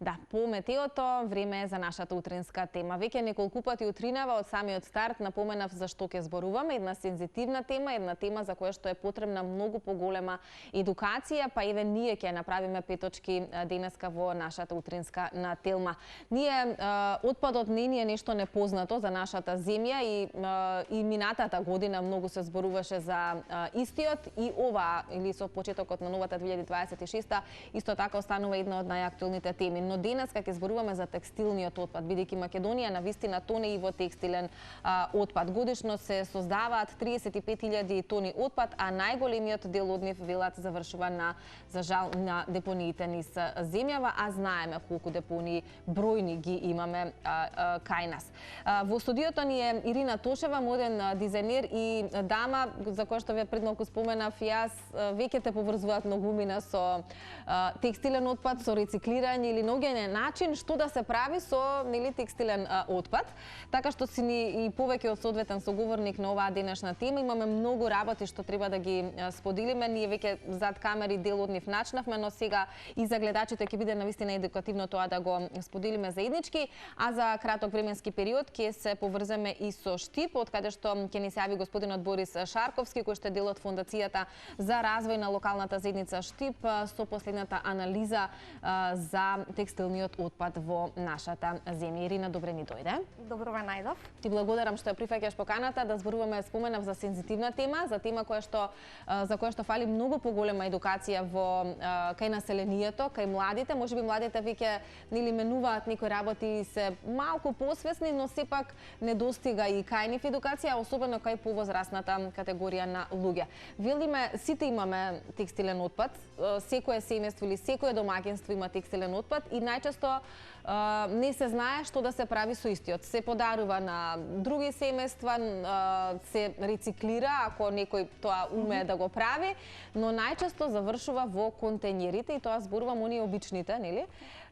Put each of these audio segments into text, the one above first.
Да, по метеото време е за нашата утринска тема. Веќе неколку пати утринава од самиот старт напоменав за што ќе зборуваме, една сензитивна тема, една тема за која што е потребна многу поголема едукација, па еве ние ќе направиме 5 точки денеска во нашата утринска на телма. Ние отпадот не ни е нешто непознато за нашата земја и минатата година многу се зборуваше за истиот и ова или со почетокот на новата 2026 исто така останува една од најактуелните теми. Но денеска ќе зборуваме за текстилниот отпад, бидејќи Македонија навистина тоне и во текстилен отпад. Годишно се создаваат 35.000 тони отпад, а најголемиот дел од нив велат завршува за жал на депониите низ земјава, а знаеме колку депонии бројни ги имаме кај нас. Во студиото ни е Ирина Тошева, моден дизајнер и дама за која што ве пред малку споменав и јас, веќе те поврзуваат многумина со текстилен отпад, со рециклирање или наоѓање начин што да се прави со текстилен отпад. Така што си ни и повеќе од соодветен соговорник на оваа денешна тема. Имаме многу работи што треба да ги споделиме. Ние веќе зад камери дел од нив начнавме, но сега и за гледачите ќе биде навистина едукативно тоа да го споделиме заеднички, а за краток временски период ќе се поврземе и со Штип, од каде што ќе ни се јави господинот Борис Шарковски, кој што е дел од Фондацијата за развој на локалната заедница Штип со последната анализа за текстилниот отпад во нашата земја. Ирина, добре ни дојде. Добро ме најдов. Ти благодарам што ја прифаќаш поканата да зборуваме, споменав за сензитивна тема, за тема за која што фали многу поголема едукација кај населението, кај младите. Можеби младите веќе менуваат некои работи и се малку посвесни, но сепак недостига и кај нив едукација, особено кај повозрасната категорија на луѓе. Велиме, сите имаме текстилен отпад, секое семејство или секое домаќинство има текстилен отпад и најчесто не се знае што да се прави со истиот. Се подарува на други семејства, се рециклира ако некој тоа умее да го прави, но најчесто завршува во контејнерите и тоа зборувам оние обичните, нели?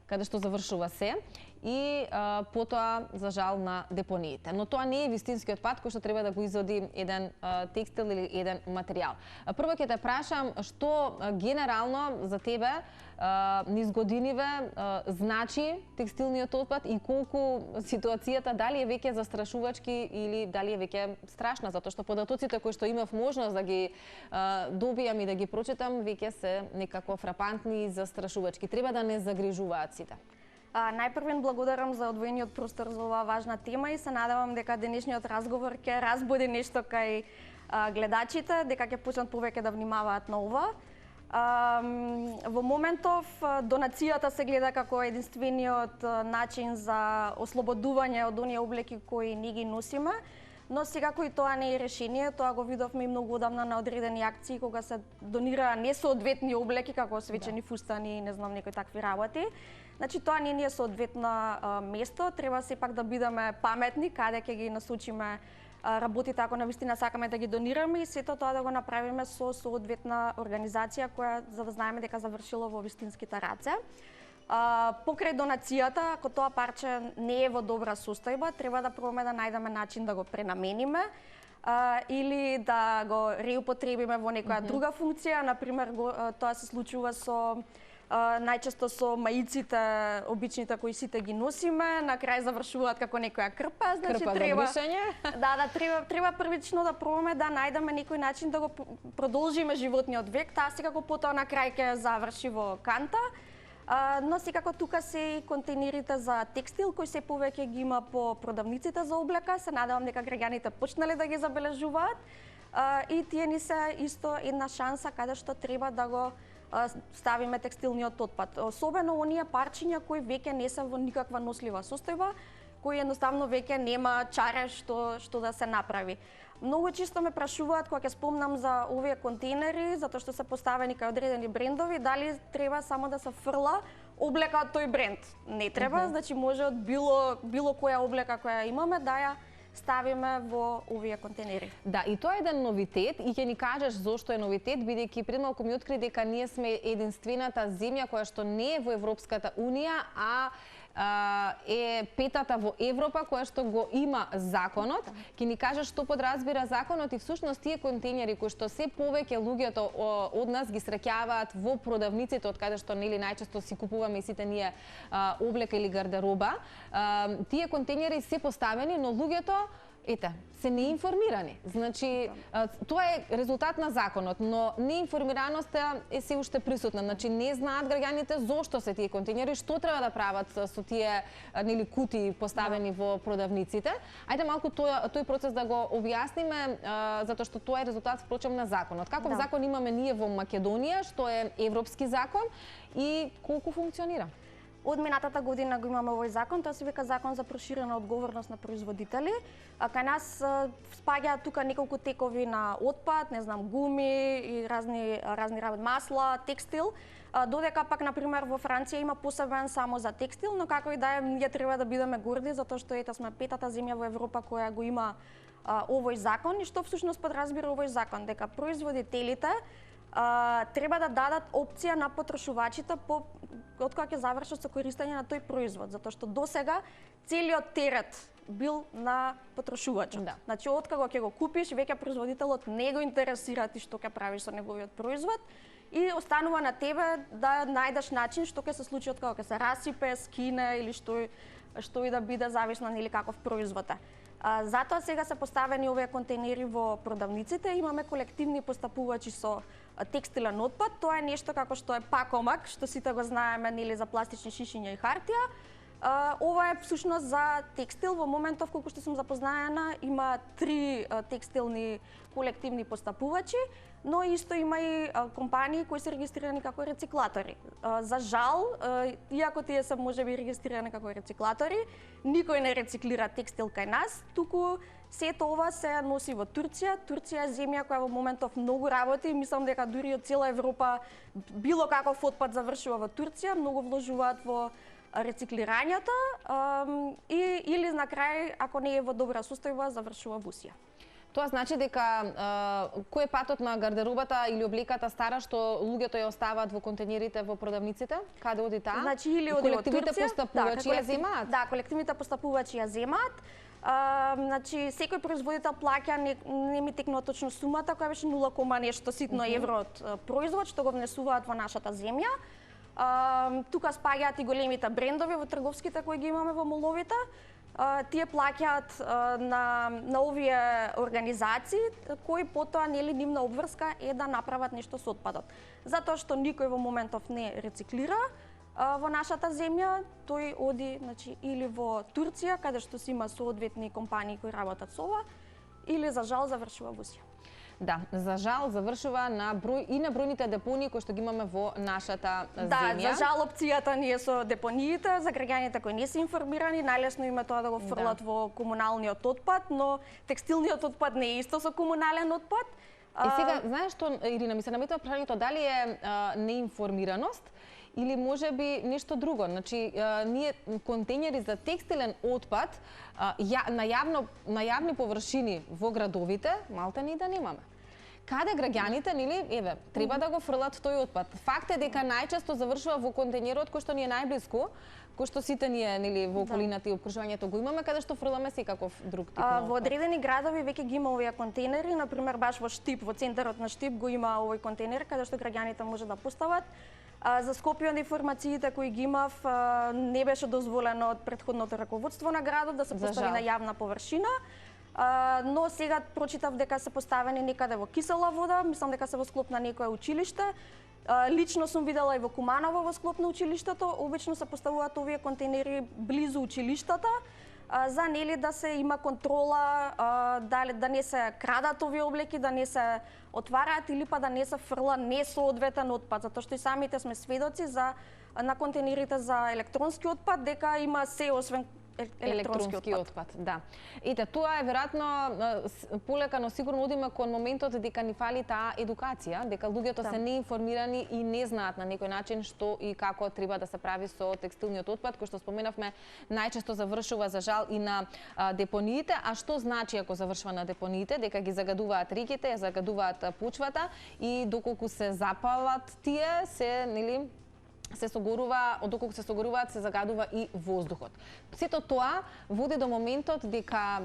Каде што завршува се и потоа за жал на депониите. Но тоа не е вистинскиот пат кој што треба да го изоди еден текстил или еден материјал. Прво ќе те прашам што генерално за тебе низ годиниве значи текстилниот отпад и колку ситуацијата дали е веќе застрашувачки или дали е веќе страшна, затоа што податоците кои што имав можност да ги добијам и да ги прочитам веќе се некако фрапантни и застрашувачки. Треба да не загрижуваат сите. Најпрвен благодарам за одвоениот простор за оваа важна тема и се надевам дека денешниот разговор ќе разбуди нешто кај гледачите, дека ќе почнат повеќе да внимаваат на ова. Во моментов донацијата се гледа како единствениот начин за ослободување од оние облеки кои ни ги носиме, но секако и тоа не е решение. Тоа го видовме и многу одамна на одредени акции кога се донира несоодветни облеки како свечени фустани и не знам некои такви работи. Значи тоа не е соодветно место, треба сепак да бидеме паметни каде ќе ги насочиме работите ако навистина сакаме да ги донираме и сето тоа да го направиме со соодветна организација која за да знаеме дека завршило во вистинските раце. Покрај донацијата, ако тоа парче не е во добра состојба, треба да пробаме да најдеме начин да го пренамениме или да го реупотребиме во некоја друга функција. Например, тоа се случува со најчесто со маиците, обичните кои сите ги носиме, на крај завршуваат како некоја крпа, значи крпа треба треба првично да пробаме да најдеме некој начин да го продолжиме животниот век, таа секако потоа на крај ќе заврши во канта. Но секако тука се и контейнерите за текстил кои се повеќе ги има по продавниците за облека. Се надевам дека граѓаните почнале да ги забележуваат и тие ни се исто една шанса каде што треба да го ставиме текстилниот отпад. Особено оние парчиња кои веќе не се во никаква нослива состојба, кои едноставно веќе нема чаре што да се направи. Многу често ме прашуваат кога ќе спомнам за овие контейнери, затоа што се поставени кај одредени брендови, дали треба само да се фрла облека од тој бренд. Не треба, значи може од било која облека која имаме да ја ставиме во овие контейнери. Да, и тоа е еден новитет и ќе ни кажеш зошто е новитет, бидејќи пред малку ми откри дека ние сме единствената земја која што не е во Европската унија, а е петата во Европа која што го има законот. Ќе ни кажеш што подразбира законот и всушност тие контейнери кои што се повеќе луѓето од нас ги среќаваат во продавниците од каде што нели најчесто си купуваме и сите ние облека или гардероба. Тие контейнери се поставени, но луѓето се неинформирани. Значи, тоа е резултат на законот, но неинформираноста е се уште присутна. Значи, не знаат граѓаните зошто се тие контейнери, што треба да прават со тие нели кутии поставени во продавниците. Ајде малку тој процес да го објасниме, затоа што тоа е резултат впрочем на законот. Каков закон имаме ние во Македонија, што е европски закон и колку функционира? Од минатата година го имаме овој закон, тоа се вика закон за проширена одговорност на производители. Кај нас спаѓаат тука неколку текови на отпад, не знам, гуми и разни работи, масла, текстил. Додека пак, например, во Франција има посебен само за текстил, но како и да е, ние треба да бидеме горди, затоа што сме петата земја во Европа која го има овој закон. И што всушност подразбира овој закон? Дека производителите треба да дадат опција на потрошувачите од кога ќе завршат со користење на тој производ, затоа што досега целиот терет бил на потрошувачот. Значи, од кога ќе го купиш, веќе производителот не го интересира ти што ќе правиш со неговиот производ и останува на тебе да најдеш начин што ќе се случи од кога ќе се расипе, скине или што и да биде зависно нели каков производ е. Затоа сега се поставени овие контейнери во продавниците, имаме колективни постапувачи со текстилен отпад. Тоа е нешто како што е пакомак, што сите го знаеме нели за пластични шишиња и хартија. Ова е всушност за текстил. Во моментов, колку што сум запознаена, има 3 текстилни колективни постапувачи, но исто има и компании кои се регистрирани како рециклатори. За жал, иако тие се можеби регистрирани како рециклатори, никој не рециклира текстил кај нас, туку сето ова се носи во Турција. Турција е земја која во моментов многу работи, мислам дека дури од цела Европа било каков отпад завршува во Турција, многу вложуваат во рециклирањето или на крај, ако не е во добра состојба, завршува во Русија. Тоа значи дека кој е патот на гардеробата или облеката стара што луѓето ја оставаат во контейнерите во продавниците? Каде оди таа? Значи или оди во Турција. Колективните постапувачи ја земаат? Да, колективните постапувачи ја земаат. Значи, секој производител плаќа, не ми текнува точно сумата, која беше 0, нешто ситно евро од производ, што го внесуваат во нашата земја. Тука спаѓаат и големите брендови во трговските кои ги имаме во моловите. Тие плаќаат на овие организации кои потоа нели нивна обврска е да направат нешто со отпадот. Затоа што никој во моментов не рециклира во нашата земја, тој оди значи или во Турција каде што си има соодветни компании кои работат со ова, или за жал завршува во Русија. Да, за жал завршува на бројните депонии кои што ги имаме во нашата земја. Да, за жал опцијата ни е со депониите, за граѓаните кои не се информирани, најлесно им е тоа да го фрлат во комуналниот отпад, но текстилниот отпад не е исто со комунален отпад. И сега, знаеш што, Ирина, ми се наметува прашањето дали е неинформираност или можеби нешто друго. Значи, ние контейнери за текстилен отпад на јавни површини во градовите, малте ни да немаме. Каде граѓаните, нели, треба да го фрлат тој отпад. Факт е дека најчесто завршува во контейнерот кој што ни е најблиску, кој што сите ние, нели, во околината и обкружувањето го имаме, каде што фрламе секаков друг тип на отпад. Во одредени градови веќе ги има овие контейнери, например баш во Штип, во центарот на Штип го има овој контейнер каде што граѓаните може да постават. За Скопје од информациите кои ги имав не беше дозволено од претходното раководство на градот да се постави на јавна површина. Но сега прочитав дека се поставени некаде во кисела вода, мислам дека се во склоп на некое училиште. Лично сум видела и во Куманово во склоп на училиштето, обично се поставуваат овие контейнери близу училиштата, за нели да се има контрола, да не се крадат овие облеки, да не се отвараат или па да не се фрла несоодветен отпад, затоа што и самите сме сведоци на контейнерите за електронски отпад дека има се освен електронски отпад. Да. Ете, тоа е веројатно полека, но сигурно одиме кон моментот дека ни фали таа едукација, дека луѓето се неинформирани и не знаат на некој начин што и како треба да се прави со текстилниот отпад, кој што споменавме најчесто завршува за жал и на депониите. А што значи ако завршува на депониите? Дека ги загадуваат реките, загадуваат почвата и доколку се запалат тие, се согорува, доколку се согоруваат, се загадува и воздухот. Сето тоа води до моментот дека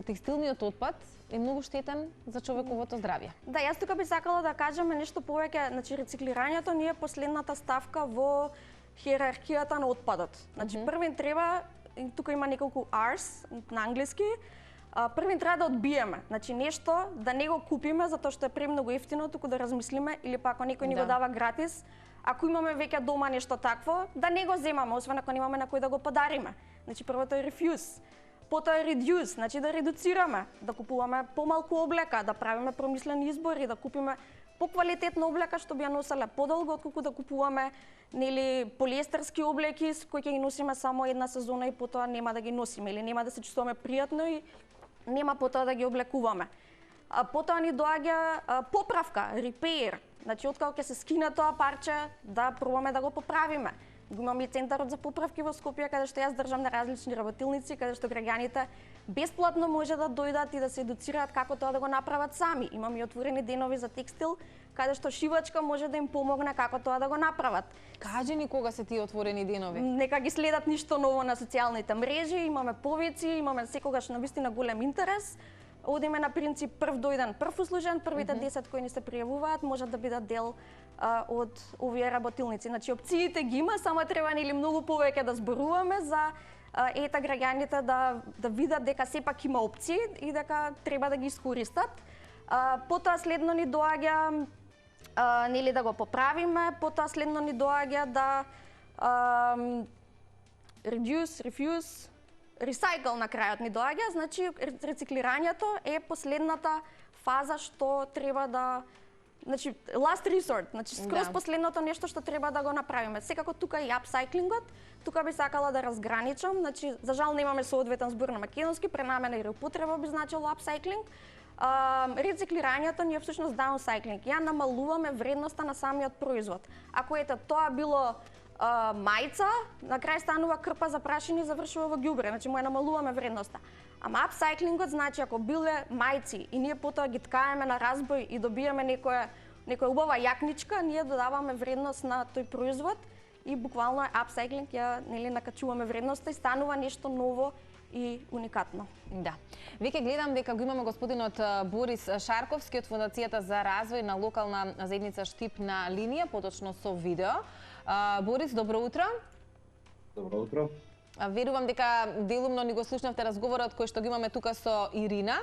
текстилниот отпад е многу штетен за човековото здравје. Да, јас тука би сакала да кажам нешто повеќе, значи рециклирањето ни е последната ставка во хиерархијата на отпадот. Значи првин треба, тука има неколку R's на англиски, првин треба да одбиеме. Значи нешто да не го купиме затоа што е премногу ефтино, туку да размислиме или па ако некој ни го дава гратис, ако имаме веќе дома нешто такво, да не го земаме, освен ако немаме на кој да го подариме. Значи првото е refuse. Потоа е reduce, значи да редуцираме, да купуваме помалку облека, да правиме промислени избори, да купиме поквалитетна облека што би ја носеле подолго отколку да купуваме полиестерски облеки кои ќе ги носиме само една сезона и потоа нема да ги носиме или нема да се чувствуваме пријатно и нема потоа да ги облекуваме. Потоа ни доаѓа поправка, repair. Значи, откако ќе се скине тоа парче, да пробаме да го поправиме. Имаме и центарот за поправки во Скопје, каде што јас држам на различни работилници, каде што граѓаните бесплатно може да дојдат и да се едуцираат како тоа да го направат сами. Имаме и отворени денови за текстил, каде што шивачка може да им помогне како тоа да го направат. Кажи ни кога се тие отворени денови. Нека ги следат ништо ново на социјалните мрежи, имаме повици, имаме секогаш навистина голем интерес. Одиме на принцип прв дојден, прв услужен, првите 10 кои ни се пријавуваат можат да бидат дел од овие работилници. Значи опциите ги има, само треба нели многу повеќе да зборуваме за граѓаните да видат дека сепак има опции и дека треба да ги искористат. Потоа следно ни доаѓа нели да го поправиме, потоа следно ни доаѓа да reduce, refuse, recycle на крајот ни доаѓа, значи рециклирањето е последната фаза што треба да, значи last resort, значи скроз последното нешто што треба да го направиме. Секако тука и апсайклингот, тука би сакала да разграничам, значи за жал немаме соодветен збор на македонски, пренамена и реупотреба би значило апсайклинг. Рециклирањето ни е всушност даунсайклинг. Ја намалуваме вредноста на самиот производ. Ако тоа било мајца, на крај станува крпа за прашини и завршува во ѓубре, значи му ја намалуваме вредноста. Ама апсайклингот значи ако биле мајци и ние потоа ги ткаеме на разбој и добиеме некоја убава јакничка, ние додаваме вредност на тој производ и буквално е апсайклинг, ја нели накачуваме вредноста и станува нешто ново и уникатно. Да. Веќе гледам дека го имаме господинот Борис Шарковски од Фондацијата за развој на локална заедница Штип на линија, поточно со видео. Борис, добро утро. Добро утро. Верувам дека делумно ни го слушнавте разговорот кој што го имаме тука со Ирина.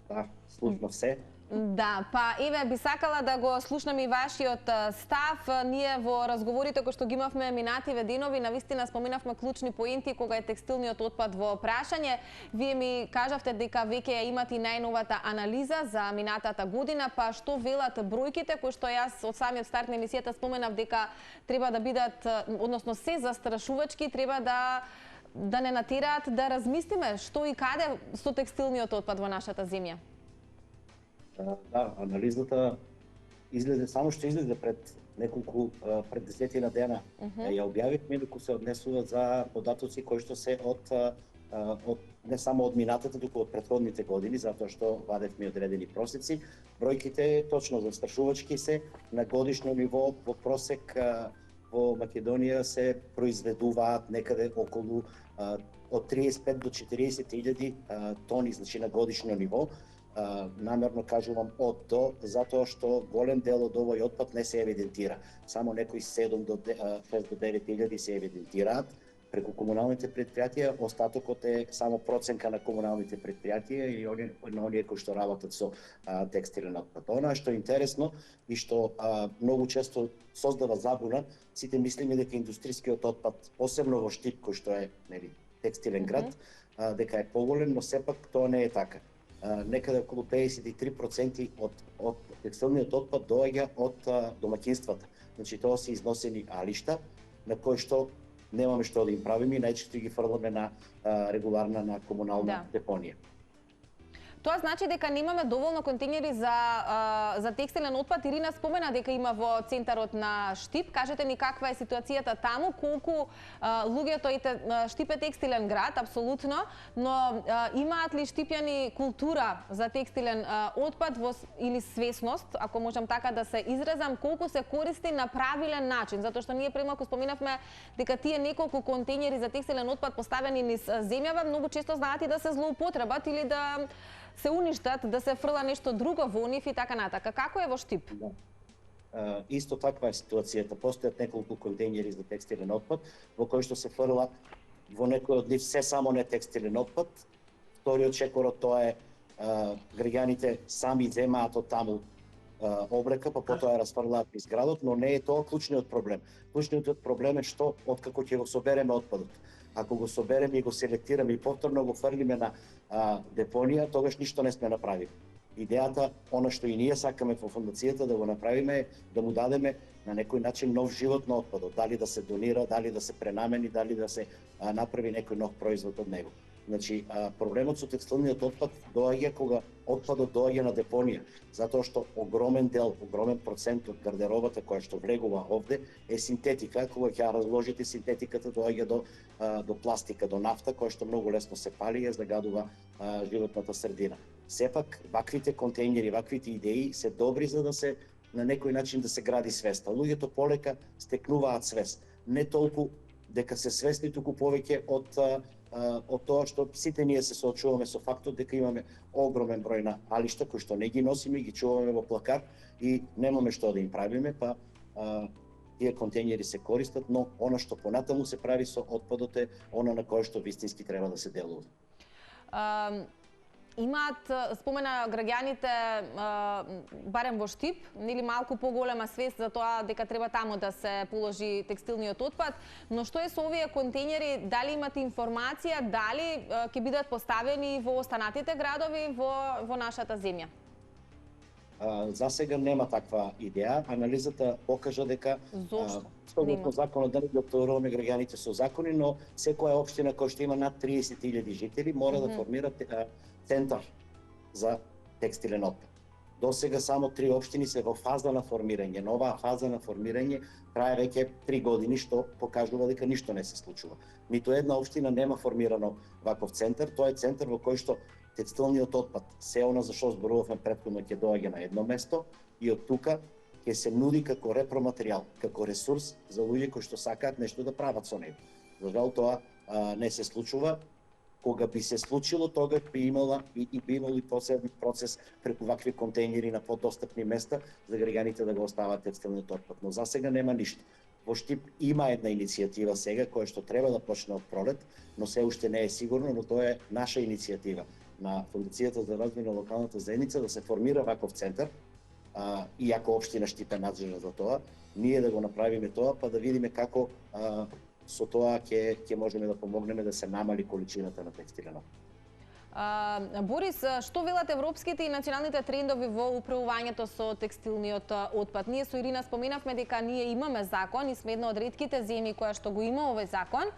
Да, слушнав се. Да, па еве би сакала да го слушнам и вашиот став. Ние во разговорите кои што ги имавме минативе денови, навистина споминавме клучни поенти кога е текстилниот отпад во прашање. Вие ми кажавте дека веќе ја имате и најновата анализа за минатата година, па што велат бројките кои што јас од самиот старт на емисијата споменав дека треба да бидат, односно се застрашувачки, треба да не натераат да размислиме што и каде со текстилниот отпад во нашата земја. Да, анализата излезе, само што излезе пред неколку, пред 10 дена. Ја објавивме, доку се однесува за податоци кои што се од не само од минатата, туку од претходните години, затоа што вадевме одредени просеци. Бројките точно застрашувачки се на годишно ниво, во просек во Македонија се произведуваат некаде околу од 35 до 40.000 тони, значи на годишно ниво. Намерно кажувам од до, затоа што голем дел од овој отпад не се евидентира. Само некои 6 до 9.000 се евидентираат преку комуналните претпријатија, остатокот е само проценка на комуналните претпријатија и на оние кои што работат со текстилен отпад. Она што е интересно и што многу често создава забуна, сите мислиме дека индустријскиот отпад, посебно во Штип кој што е текстилен град, дека е поголем, но сепак тоа не е така. Некаде околу 53% од текстилниот отпад доаѓа од домаќинствата. Значи тоа се износени алишта на кои што немаме што да им правиме и најчесто ги фрламе на регуларна на комунална депонија. Тоа значи дека немаме доволно контейнери за текстилен отпад. Ирина спомена дека има во центарот на Штип. Кажете ни каква е ситуацијата таму, колку луѓето Штип е текстилен град, апсолутно, но имаат ли штипјани култура за текстилен отпад или свесност, ако можам така да се изразам, колку се користи на правилен начин, затоа што ние премалку споменавме дека тие неколку контейнери за текстилен отпад поставени низ земјава многу често знаат и да се злоупотребат или да се уништат, да се фрла нешто друго во нив и така натака. Како е во Штип? Исто таква е ситуацијата. Постојат неколку контейнери за текстилен отпад, во кои што се фрла во некој од нив се само не текстилен отпад. Вториот чекор тоа е граѓаните сами земаат од таму обрека, па потоа ја расфрлаат низ градот, но не е тоа клучниот проблем. Клучниот проблем е што откако ќе го собереме отпадот. Ако го собереме и го селектираме и повторно го фрлиме на депонија, тогаш ништо не сме направили. Идејата, она што и ние сакаме во фондацијата да го направиме е да му дадеме на некој начин нов живот на отпадот, дали да се донира, дали да се пренамени, дали да се направи некој нов производ од него. Значи, проблемот со текстилниот отпад доаѓа кога отпадот доаѓа на депонија, затоа што огромен дел, огромен процент од гардеробата која што влегува овде е синтетика. Кога ќе разложите синтетиката, доаѓа до пластика, до нафта, која што многу лесно се пали и загадува животната средина. Сепак, ваквите контейнери, ваквите идеи се добри за да се на некој начин да се гради свеста. Луѓето полека стекнуваат свест. Не толку дека се свесни, туку повеќе од тоа што сите ние се соочуваме со фактот дека имаме огромен број на алишта кои што не ги носиме, ги чуваме во плакат и немаме што да им правиме, па тие контейнери се користат, но она што понатаму се прави со отпадот е она на кое што вистински треба да се делува. Имаат, спомена граѓаните, барем во Штип, нели малку поголема свест за тоа дека треба таму да се положи текстилниот отпад, но што е со овие контейнери, дали имате информација, дали ќе бидат поставени во останатите градови во нашата земја? За сега нема таква идеја. Анализата покажа дека согласно законот да не ги опторуваме граѓаните со закони, но секоја општина која што има над 30.000 жители мора да формира центар за текстилен отпад. До сега само 3 општини се во фаза на формирање, но оваа фаза на формирање трае веќе 3 години, што покажува дека ништо не се случува. Ниту една општина нема формирано ваков центар, тоа е центар во кој што текстилниот отпад, се она за што зборувавме претходно, ќе доаѓа на едно место и од тука ќе се нуди како репроматеријал, како ресурс за луѓе кои што сакаат нешто да прават со него. За жал тоа не се случува. Кога би се случило, тогаш би имало и посебен процес преку вакви контейнери на подостапни места за граѓаните да го остават текстилниот отпад. Но за сега нема ништо. Во Штип има една иницијатива сега која што треба да почне од пролет, но се уште не е сигурно, но тоа е наша иницијатива на Фондацијата за развој на локалната заедница да се формира ваков центар, иако општина Штип е надзорна за тоа, ние да го направиме тоа, па да видиме како со тоа ќе можеме да помогнеме да се намали количината на текстилен отпад. Борис, што велат европските и националните трендови во управувањето со текстилниот отпад? Ние со Ирина споменавме дека ние имаме закон и сме една од ретките земји која што го има овој закон,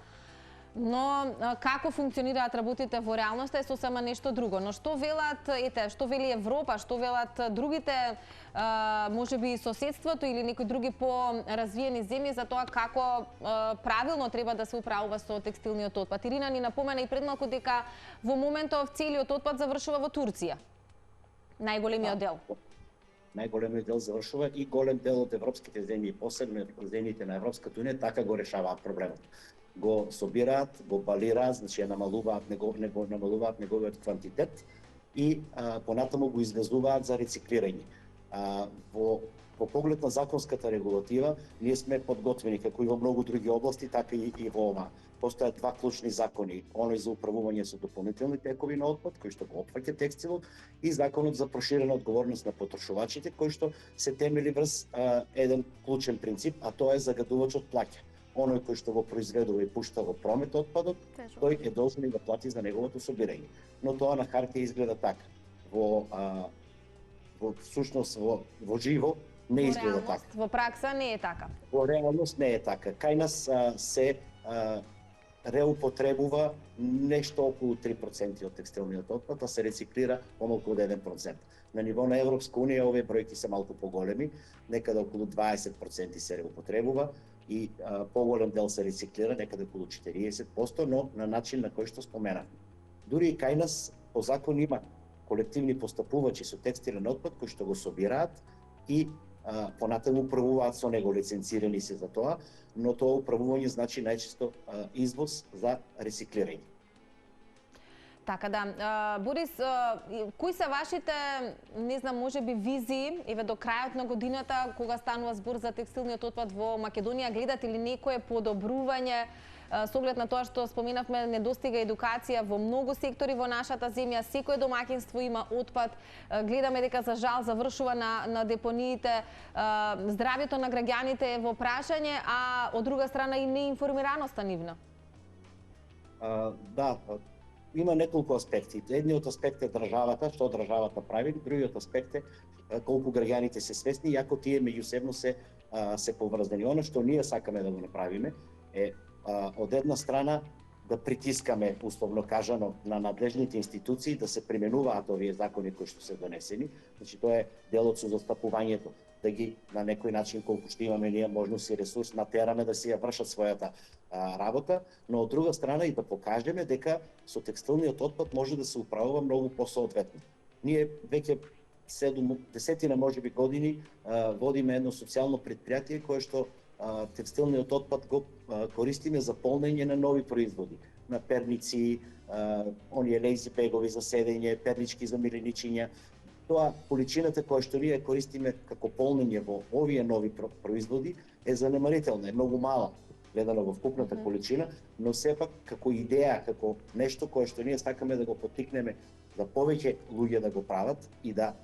но како функционираат работите во реалноста е сосема нешто друго. Но што велат, што вели Европа, што велат другите, можеби соседството или некои други по-развиени земји за тоа како правилно треба да се управува со текстилниот отпад? Ирина ни напомена и пред малку дека во моментов целиот отпад завршува во Турција. Најголемиот дел. Најголемиот дел завршува и голем дел од европските земји, посебно земјите на Европската унија, така го решаваат проблемот. Го собираат, го балираат, значи ја намалуваат неговиот квантитет и понатаму го извезуваат за рециклирање. Во поглед на законската регулатива, ние сме подготвени како и во многу други области, така и во ова. Постојат два клучни закони, оној за управување со дополнителни текови на отпад, кој што го опфаќа текстилот, и законот за проширена одговорност на потрошувачите, кој што се темели врз еден клучен принцип, а тоа е загадувачот плаќа. Оној кој што го произведува и пушта во промет отпадот, тој е должен да плати за неговото собирање. Но тоа на хартија изгледа така. Во всушност во живо не изгледа така. Во пракса не е така. Во реалност не е така. Кај нас се реупотребува нешто околу 3% од текстилниот отпад, а се рециклира помалку од 1%. На ниво на Европска унија овие бројки се малку поголеми, некаде околу 20% се реупотребува и поголем дел се рециклира, некаде околу 40%, но на начин на кој што споменавме. Дури и кај нас по закон има колективни постапувачи со текстилен отпад кои што го собираат и понатаму управуваат со него, лиценцирани се за тоа, но тоа управување значи најчесто извоз за рециклирање. Така да, Борис, кои се вашите, не знам, можеби визии, еве до крајот на годината, кога станува збор за текстилниот отпад во Македонија, гледате ли некое подобрување со оглед на тоа што споменавме, недостига едукација во многу сектори во нашата земја, секое домаќинство има отпад, гледаме дека за жал завршува на депониите, здравјето на граѓаните е во прашање, а од друга страна и неинформираноста нивна. Да, има неколку аспекти. Едниот аспект е државата, што државата прави, другиот аспект е колку граѓаните се свесни, иако тие меѓусебно се поврзани. Оно што ние сакаме да го направиме е од една страна да притискаме, условно кажано, на надлежните институции да се применуваат овие закони кои што се донесени. Значи тоа е дел од созастапувањето, да ги на некој начин колку што имаме ние можност и ресурс натераме да си ја вршат својата работа, но од друга страна и да покажеме дека со текстилниот отпад може да се управува многу посоодветно. Ние веќе 7-10 можеби години водиме едно социјално претпријатие кое што текстилниот отпад го користиме за полнење на нови производи, на перници, оние лейзи бегови за седење, пернички за миреничиња. Тоа количината која што ние користиме како полнење во овие нови производи е занемарителна, е многу мала гледано во вкупната количина, но сепак како идеја, како нешто кое што ние сакаме да го поттикнеме да повеќе луѓе да го прават и да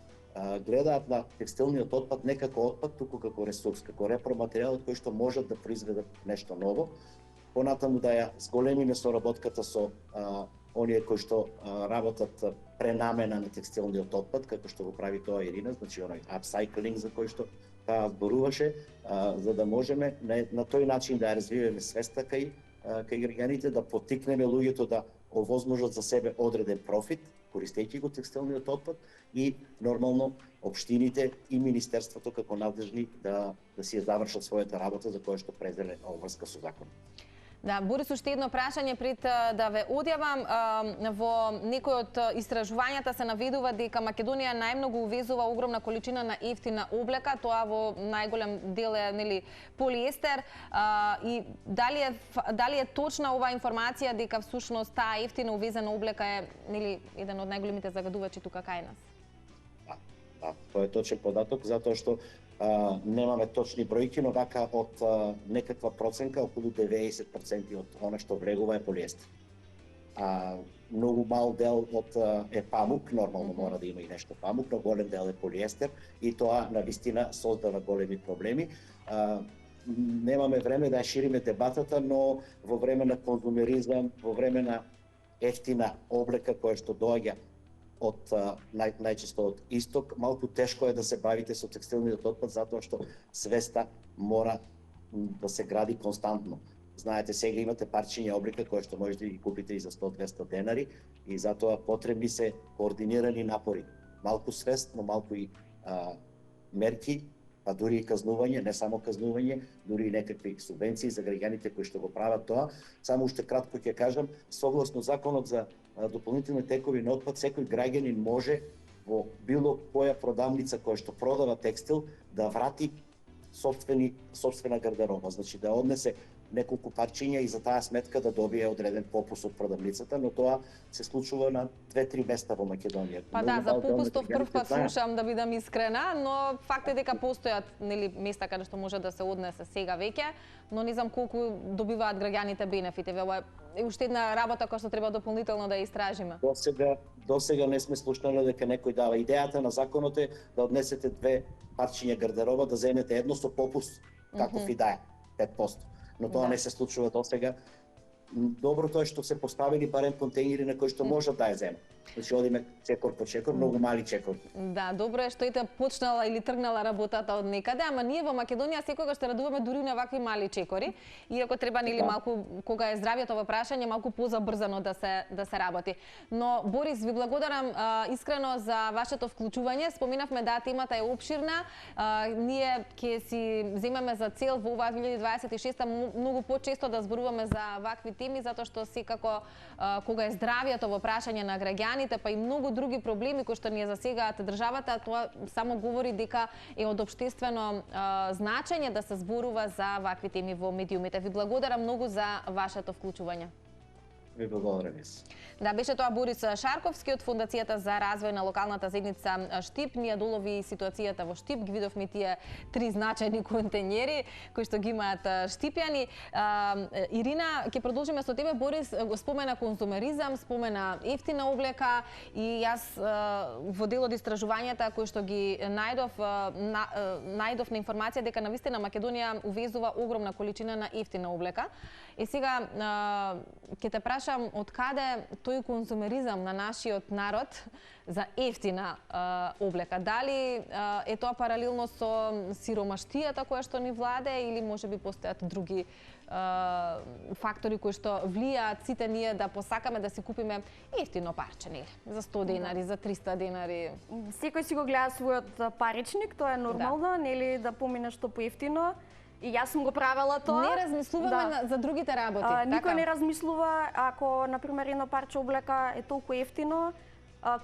гледаат на текстилниот отпад не како отпад, туку како ресурс, како репроматеријал од кој што можат да произведат нешто ново. Понатаму да ја зголемиме соработката со оние кои што работат пренамена на текстилниот отпад, како што го прави тоа Ирина, значи оној апсайклинг за кој што таа зборуваше, за да можеме на тој начин да ја развиваме свеста кај граѓаните, да поттикнеме луѓето да овозможат за себе одреден профит, користејќи го текстилниот отпад и нормално општините и министерството како надлежни да си ја завршат својата работа за која што презеле обврска со закон. Да, Борис, уште едно прашање пред да ве одјавам. Во некој од истражувањата се наведува дека Македонија најмногу увезува огромна количина на ефтина облека, тоа во најголем дел е, нели, полиестер. И дали е точна оваа информација дека всушност таа ефтина увезена облека е, нели, еден од најголемите загадувачи тука кај нас? Да, тоа е точен податок, затоа што немаме точни бројки, но вака од некаква проценка, околу 90% од она што влегува е полиестер. Многу мал дел од е памук, нормално мора да има и нешто памук, но голем дел е полиестер и тоа навистина создава големи проблеми. Немаме време да ја шириме дебатата, но во време на конзумеризам, во време на ефтина облека која што доаѓа од најчесто од исток, малку тешко е да се бавите со текстилниот отпад затоа што свеста мора да се гради константно. Знаете, сега имате парчиња облика кои што можете да ги купите и за 100-200 денари и затоа потребни се координирани напори. Малку свест, но малку и мерки, па дури и казнување, не само казнување, дури и некакви субвенции за граѓаните кои што го прават тоа. Само уште кратко ќе кажам, согласно законот за дополнителни текови на отпад, секој граѓанин може во било која продавница која што продава текстил да врати сопствена гардероба, значи да однесе неколку парчиња и за таа сметка да добие одреден попус од продавницата, но тоа се случува на 2-3 места во Македонија. Па да, за попустов прв пат слушам, да бидам искрена, но факт е дека постојат, нели, места каде што може да се однесе сега веќе, но не знам колку добиваат граѓаните бенефити. Ова е уште една работа која што треба дополнително да ја истражиме. Досега не сме слушнали дека некој дава. Идејата на законот е да однесете 2 парчиња гардероба, да земете едно со попус, каков и да е, 5%. Но тоа не се случува досега. Доброто е што се поставени барем контејнери на кои што можат да ја земат. Значи одиме чекор по чекор, многу мали чекор. Да, добро е што ете почнала или тргнала работата од некаде, ама ние во Македонија секогаш се радуваме дури на вакви мали чекори, иако треба нели малку кога е здравјето во прашање малку позабрзано да се работи. Но Борис, ви благодарам искрено за вашето вклучување. Споминавме да темата е опширна. Ние ќе си земеме за цел во оваа 2026 многу почесто да зборуваме за вакви теми, затоа што секако кога е здравјето во прашање на граѓаните, па и многу други проблеми кои што ни засегаат државата, тоа само говори дека е од општествено значење да се зборува за вакви теми во медиумите. Ви благодарам многу за вашето вклучување. Ви благодарам. Да, беше тоа Борис Шарковски од Фондацијата за развој на локалната заедница Штип. Ние долови ситуацијата во Штип, ги видовме тие три значајни контењери кои што ги имаат штипјани. Ирина, ќе продолжиме со тебе. Борис го спомена конзумеризам, спомена ефтина облека и јас во дел од истражувањата кои што ги најдов на информација дека навистина Македонија увезува огромна количина на ефтина облека. И сега ќе те прашам од каде тој конзумеризам на нашиот народ за ефтина облека. Дали е тоа паралелно со сиромаштијата која што ни владее или можеби постојат други фактори кои што влијаат сите ние да посакаме да си купиме ефтино парче, нели? За 100 денари, за 300 денари. Секој си го гледа својот паричник, тоа е нормално, нели да помине што поевтино. И јас сум го правела тоа. Не размислуваме за другите работи. Никој не размислува ако, например, едно парче облека е толку ефтино,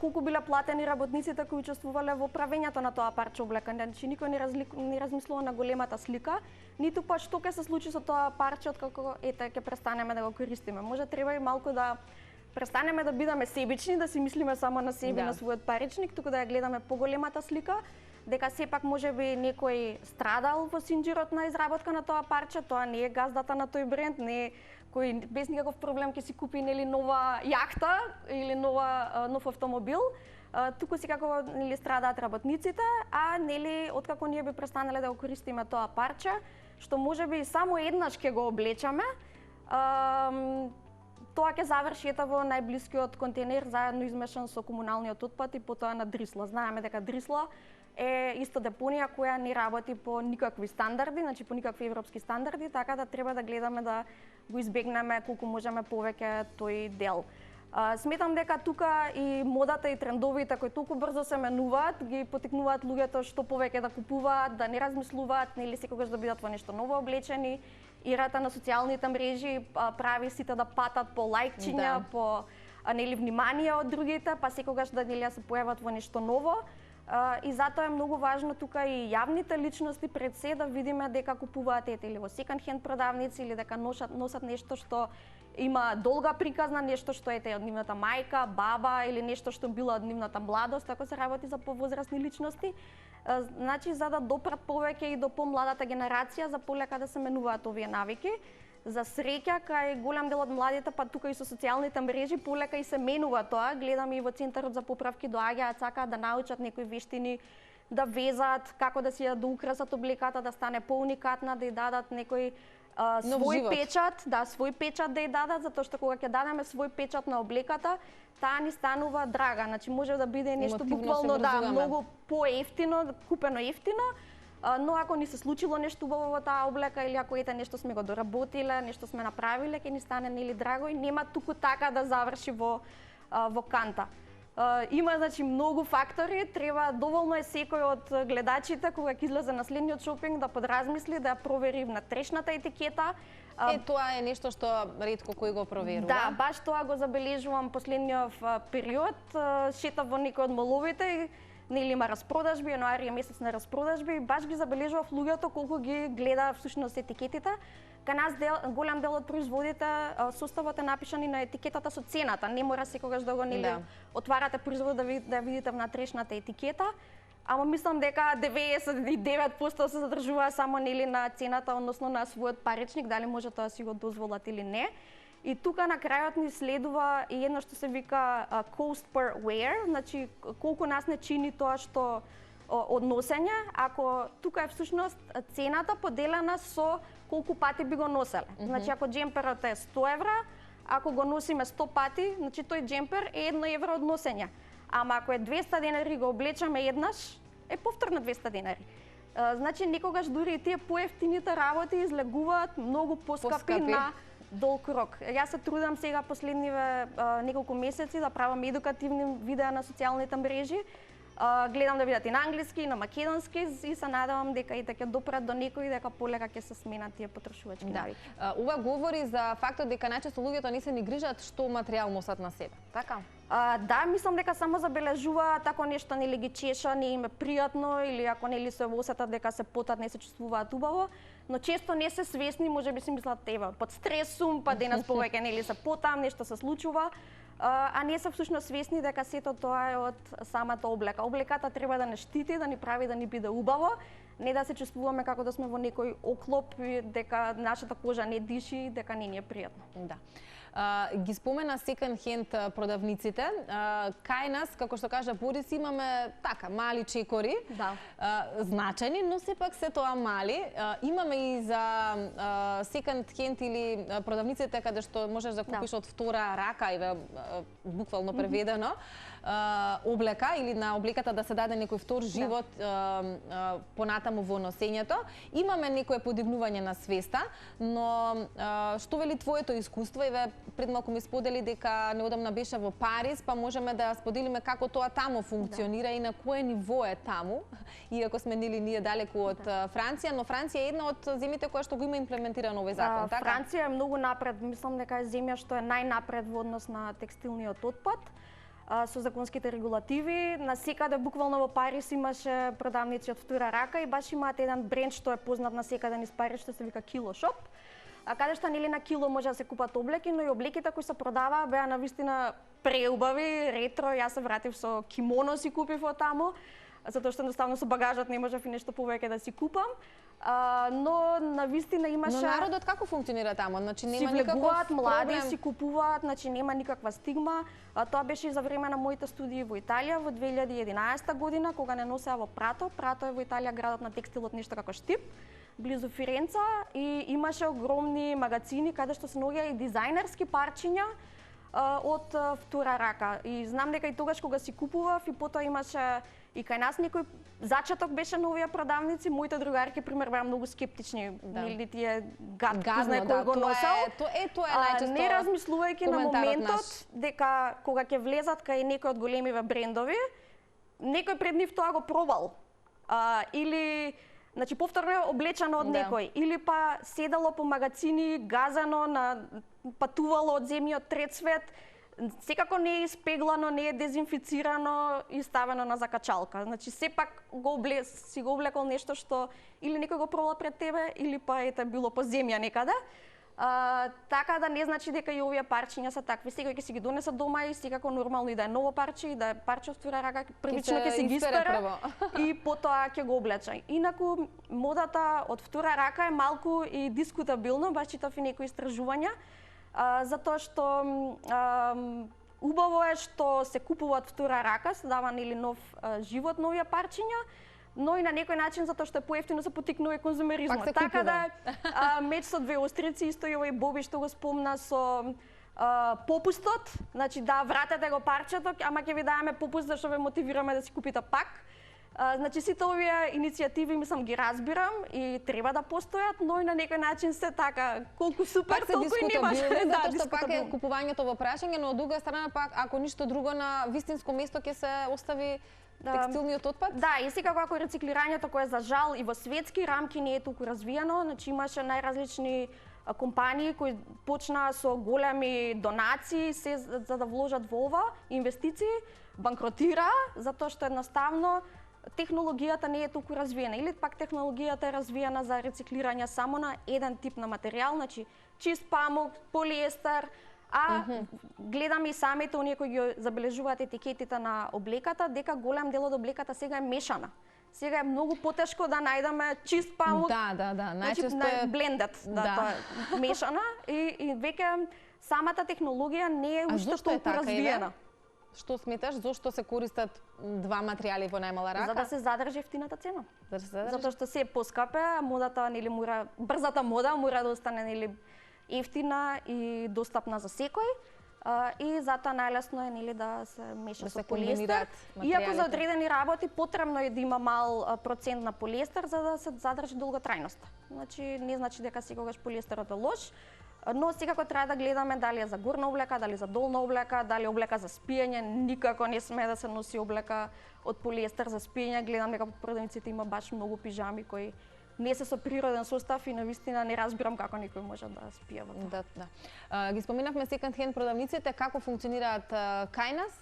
колку биле платени работниците кои учествувале во правењето на тоа парче облека. Значи, никој не размислува на големата слика, ниту па што ќе се случи со тоа парче откако ќе престанеме да го користиме. Може треба и малку да престанеме да бидеме себични, да си мислиме само на себе, на својот паричник, туку да ја гледаме поголемата слика, дека сепак можеби некој страдал во синџирот на изработка на тоа парче, тоа не е газдата на тој бренд, не е кој без никаков проблем ќе си купи нели нова јахта или нов автомобил. Туку секако нели страдаат работниците, а нели откако ние би престанале да го користиме тоа парче, што можеби само еднаш ќе го облечеме, тоа ќе заврши во најблискиот контейнер заедно измешан со комуналниот отпад и потоа на Дрисла. Знаеме дека Дрисла е исто депонија која не работи по никакви стандарди, значи по никакви европски стандарди, така да треба да гледаме да го избегнеме колку можеме повеќе тој дел. Сметам дека тука и модата и трендовите кои толку брзо се менуваат, ги потикнуваат луѓето што повеќе да купуваат, да не размислуваат, нели секогаш да бидат во нешто ново облечени. Ирата на социјалните мрежи прави сите да патат по лајкчиња, по нели внимание од другите, па секогаш да нели се појават во нешто ново. И затоа е многу важно тука и јавните личности пред се да видиме дека купуваат или во секонд хенд продавници или дека носат нешто што има долга приказна, нешто што е од нивната мајка, баба или нешто што било од нивната младост, ако се работи за повозрасни личности. Значи за да допрат повеќе и до помладата генерација, за полека да се менуваат овие навики. За среќа, кај голем дел од младите, па тука и со социјалните мрежи, полека и се менува тоа. Гледаме и во Центарот за поправки доаѓаат, сакаат да научат некои вештини, да везат, како да си ја доукрасат облеката, да стане поуникатна, да ја дадат некој свој печат, свој печат да ја дадат, затоа што кога ќе дадеме свој печат на облеката, таа ни станува драга. Значи може да биде нешто буквално многу поевтино, купено ефтино, но ако ни се случило нешто убаво во таа облека или ако нешто сме го доработиле, нешто сме направиле, ќе ни стане нели драго и нема туку така да заврши во канта. Има значи многу фактори, треба доволно е секој од гледачите кога ќе излезе на следниот шопинг да подразмисли, да ја провери внатрешната етикета. Тоа е нешто што ретко кој го проверува. Да, баш тоа го забележувам последниот период. Шетав во некој од моловите и нели има распродажби, јануари е месец на распродажби, баш ги забележував луѓето колку ги гледа всушност етикетите. Кај нас голем дел од производите составот е напишан и на етикетата со цената. Не мора секогаш да го отварате производ да видите внатрешната етикета. Ама мислам дека 99% се задржува само нели на цената, односно на својот паричник, дали може тоа си го дозволат или не. И тука на крајот ни следува и едно што се вика cost per wear, значи колку нас не чини тоа што односење, ако тука е всушност цената поделена со колку пати би го носеле. Значи ако джемперот е 100 евра, ако го носиме 100 пати, значи тој джемпер е 1 евро од носење. Ама ако е 200 денари го облечеме еднаш, е повторно 200 денари. Значи некогаш дури и тие поевтините работи излегуваат многу поскапи на долг рок. Јас се трудам сега последниве неколку месеци да правам едукативни видеа на социјалните мрежи. Гледам да видат и на англиски, и на македонски и се надевам дека и ќе допрат до некој дека полека ќе се сменат тие потрошувачки навики. Ова говори за фактот дека најчесто луѓето не се ни грижат што материјал носат на себе. Така? Да, мислам дека само забележуваат ако нешто нели ги чеша, не им е пријатно или ако нели се осетат дека се потат, не се чувствуваат убаво, но често не се свесни, можеби си мислат ева, под стрес сум, па денес повеќе нели се потам, нешто се случува. А не се всушност свесни дека сето тоа е од самата облека. Облеката треба да не штити, да ни прави да ни биде убаво, не да се чувствуваме како да сме во некој оклоп, дека нашата кожа не диши, дека не ни е пријатно. Да. Ги спомена секонд хенд продавниците. Кај нас, како што кажа Борис, имаме така мали чекори, значајни, но сепак се тоа мали. Имаме и за секонд хенд или продавниците каде што можеш да купиш од втора рака, и буквално преведено, облека или на облеката да се даде некој втор живот понатаму во носењето. Имаме некое подигнување на свеста, но што вели твоето искуство? Еве пред малку ми сподели дека неодамна беше во Париз, па можеме да споделиме како тоа таму функционира и на кое ниво е таму, иако сме нели ние далеку од Франција, но Франција е една од земјите која што го има имплементиран овој закон, така? Франција е многу напред, мислам дека е земја што е најнапред во однос на текстилниот отпад со законските регулативи. Насекаде, буквално во Париз имаше продавници од втора рака и баш имаат еден бренд што е познат насекаде низ Париз што се вика Kilo Shop. Каде што нели на кило може да се купат облеки, но и облеките кои се продаваа беа навистина преубави, ретро. Јас се вратив со кимоно си купив од таму, затоа што едноставно со багажот не можев и нешто повеќе да си купам. Но навистина имаше... Но народот како функционира таму? Значи нема никаков влегуваат, млади проблем... си купуваат, значи нема никаква стигма. Тоа беше и за време на моите студии во Италија во 2011 година, кога не носеа во Прато. Прато е во Италија градот на текстилот, нешто како Штип, близу Фиренца, и имаше огромни магазини каде што се наоѓа и дизајнерски парчиња од втора рака. И знам дека и тогаш кога си купував и потоа имаше и кај нас некој зачаток беше на овие продавници, моите другарки пример беа многу скептични, нели тие гадно кој го носел. Тоа е најчесто. Не размислувајќи на моментот дека кога ќе влезат кај некој од големиве брендови, некој пред нив тоа го пробал. Или значи повторно е облечено од некој, или па седало по магазини, газано, патувало од земјиот трет свет, секако не е испеглано, не е дезинфицирано и ставено на закачалка. Значи сепак си го облекол нешто што или некој го пробал пред тебе, или па ете било по земја некаде. Така да не значи дека и овие парчиња се такви. Секој ќе си ги донесе дома и секако нормално и да е ново парче и да е парче од втора рака, првично ќе си ги испере и потоа ќе го облече. Инаку модата од втора рака е малку и дискутабилно, баш читав и некои истражувања, затоа што убаво е што се купуваат втора рака, се дава нели нов живот на овие парчиња, но и на некој начин затоа што е поевтино се поттикнува конзумеризмот. Така да меч со две острици, исто и овој Боби што го спомна со попустот, значи да вратете го парчето, ама ќе ви даваме попуст зашто ве мотивираме да си купите пак. Значи сите овие иницијативи мислам ги разбирам и треба да постојат, но и на некој начин се така колку супер толку и нема. Затоа што пак е купувањето во прашање, но од друга страна пак ако ништо друго на вистинско место ќе се остави текстилниот отпад? Да, и секако ако рециклирањето кое за жал и во светски рамки не е толку развиено, значи имаше најразлични компании кои почнаа со големи донации се за да вложат во ова инвестиции, банкротира затоа што едноставно технологијата не е толку развиена или пак технологијата е развиена за рециклирање само на еден тип на материјал, значи чист памук, полиестер, гледаме и самите оние кои ги забележуваат етикетите на облеката дека голем дел од облеката сега е мешана. Сега е многу потешко да најдеме чист памук. Најчесто е блендет, тоа е мешана и веќе самата технологија не е уште толку развиена. Што сметаш, зошто се користат два материјали во најмала рака? За да се задржи ефтината цена. За да се задржи? Затоа што се поскапе, модата нели мора, брзата мода мора да остане нели ефтина и достапна за секој. И затоа најлесно е нели да се меша со полиестер. Иако за одредени работи потребно е да има мал процент на полиестер за да се задржи долготрајноста. Значи не значи дека секогаш полиестерот е лош, но секако треба да гледаме дали е за горна облека, дали за долна облека, дали е облека за спиење. Никако не смее да се носи облека од полиестер за спиење. Гледам дека по продавниците има баш многу пижами кои не се со природен состав и навистина не разбирам како некој може да спие во тоа. Да. Ги споминавме секонд хенд продавниците, како функционираат кај нас?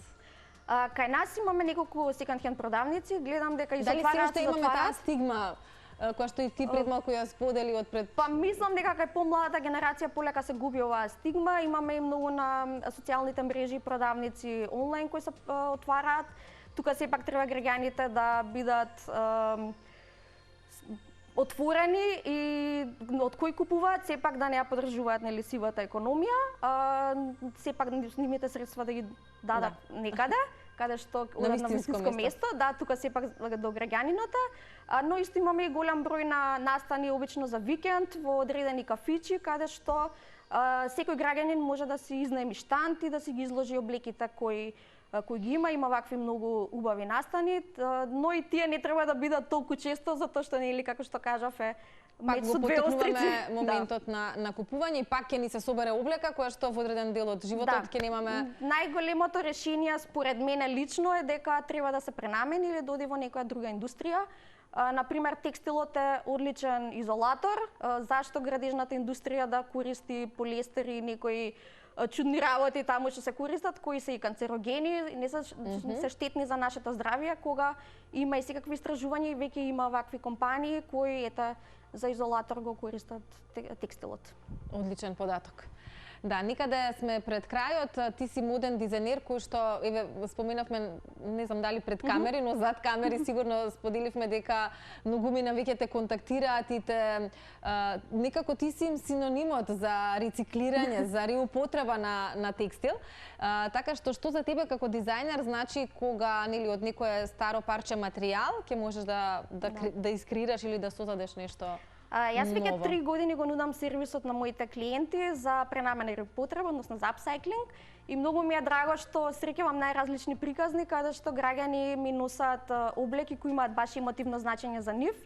Кај нас имаме неколку секонд хенд продавници, гледам дека и дали затвараат, се имаме таа стигма која што и ти пред малку ја сподели од пред... Па мислам дека кај помладата генерација полека се губи оваа стигма. Имаме и многу на социјалните мрежи продавници онлайн кои се отвараат. Тука сепак треба граѓаните да бидат отворени и од кој купуваат, сепак да не ја поддржуваат нели сивата економија, сепак нивните средства да ги дадат некаде, каде што одат на вистинско место, да, тука сепак до граѓанината, но исто имаме и голем број на настани обично за викенд во одредени кафичи каде што секој граѓанин може да си изнаеми штанд и да си ги изложи облеките кои ги има вакви многу убави настани, но и тие не треба да бидат толку често затоа што нели како што кажав е пак меѓу две острици. Пак го потикнуваме моментот на купување и пак ќе ни се собере облека која што во одреден дел од животот ќе немаме. Најголемото решение според мене лично е дека треба да се пренамени или да оди во некоја друга индустрија. Например, текстилот е одличен изолатор. Зашто градежната индустрија да користи полиестер и некои чудни работи таму што се користат, кои се и канцерогени, не се штетни за нашето здравје, кога има и секакви истражувања и веќе има вакви компании кои за изолатор го користат текстилот. Одличен податок. Да, никаде сме пред крајот. Ти си моден дизајнер кој што, еве, споменавме, не знам дали пред камери, но зад камери сигурно споделивме дека многумина веќе те контактираат и те некако ти си синонимот за рециклирање, за реупотреба на текстил. Така што за тебе како дизајнер значи кога нели од некое старо парче материјал ќе можеш да искреираш или да создадеш нешто. Јас веќе 3 години го нудам сервисот на моите клиенти за пренамена и репотреба, односно за апсайклинг, и многу ми е драго што среќавам најразлични приказни каде што граѓани ми носат облеки кои имаат баш емотивно значење за нив,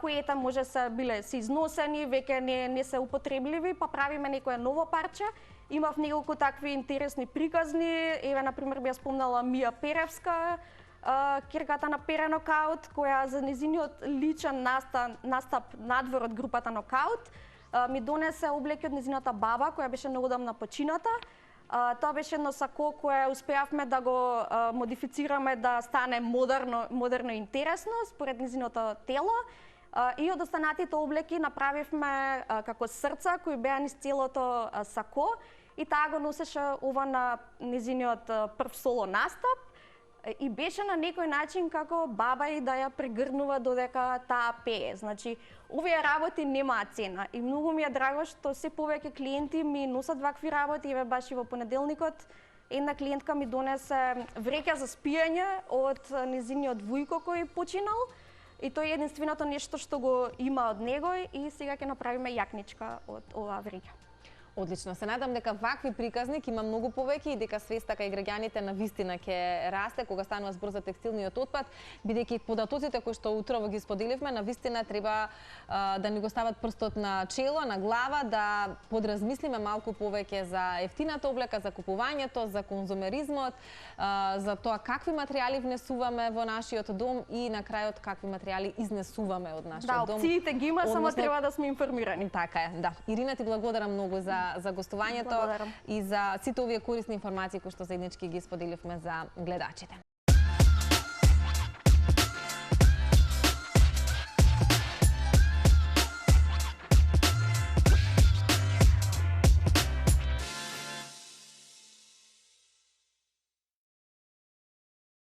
кои може се износени, веќе не се употребливи, па правиме некое ново парче. Имав неколку такви интересни приказни, еве на пример би ја спомнала Мија Перевска, кирката на Пере Нокаут, која за незиниот личен настап надвор од групата Нокаут ми донесе облеки од незината баба, која беше неодамна почината. Тоа беше едно сако кое успеавме да го модифицираме да стане модерно и интересно според незиното тело. И од останатите облеки направивме како срца кои беа низ целото сако и таа го носеше ова на незиниот прв соло настап. И беше на некој начин како баба и да ја прегрнува додека таа пее. Значи, овие работи немаат цена и многу ми е драго што се повеќе клиенти ми носат вакви работи. Еве баш и во понеделникот една клиентка ми донесе вреќа за спиење од незиниот вујко кој починал. И тој е единственото нешто што го има од него и сега ќе направиме јакничка од оваа вреќа. Одлично. Се надам дека вакви приказни ќе има многу повеќе и дека свеста кај граѓаните навистина ќе расте кога станува збор за текстилниот отпад, бидејќи податоците кои што утрово ги споделивме, навистина треба да ни го стават прстот на чело, на глава, да подразмислиме малку повеќе за ефтината облека, за купувањето, за конзумеризмот, за тоа какви материјали внесуваме во нашиот дом и на крајот какви материјали изнесуваме од нашиот дом. Да, опциите ги има, само треба да сме информирани. Така е, да. Ирина, ти благодарам многу за гостувањето и за сите овие корисни информации кои што заеднички ги споделивме за гледачите.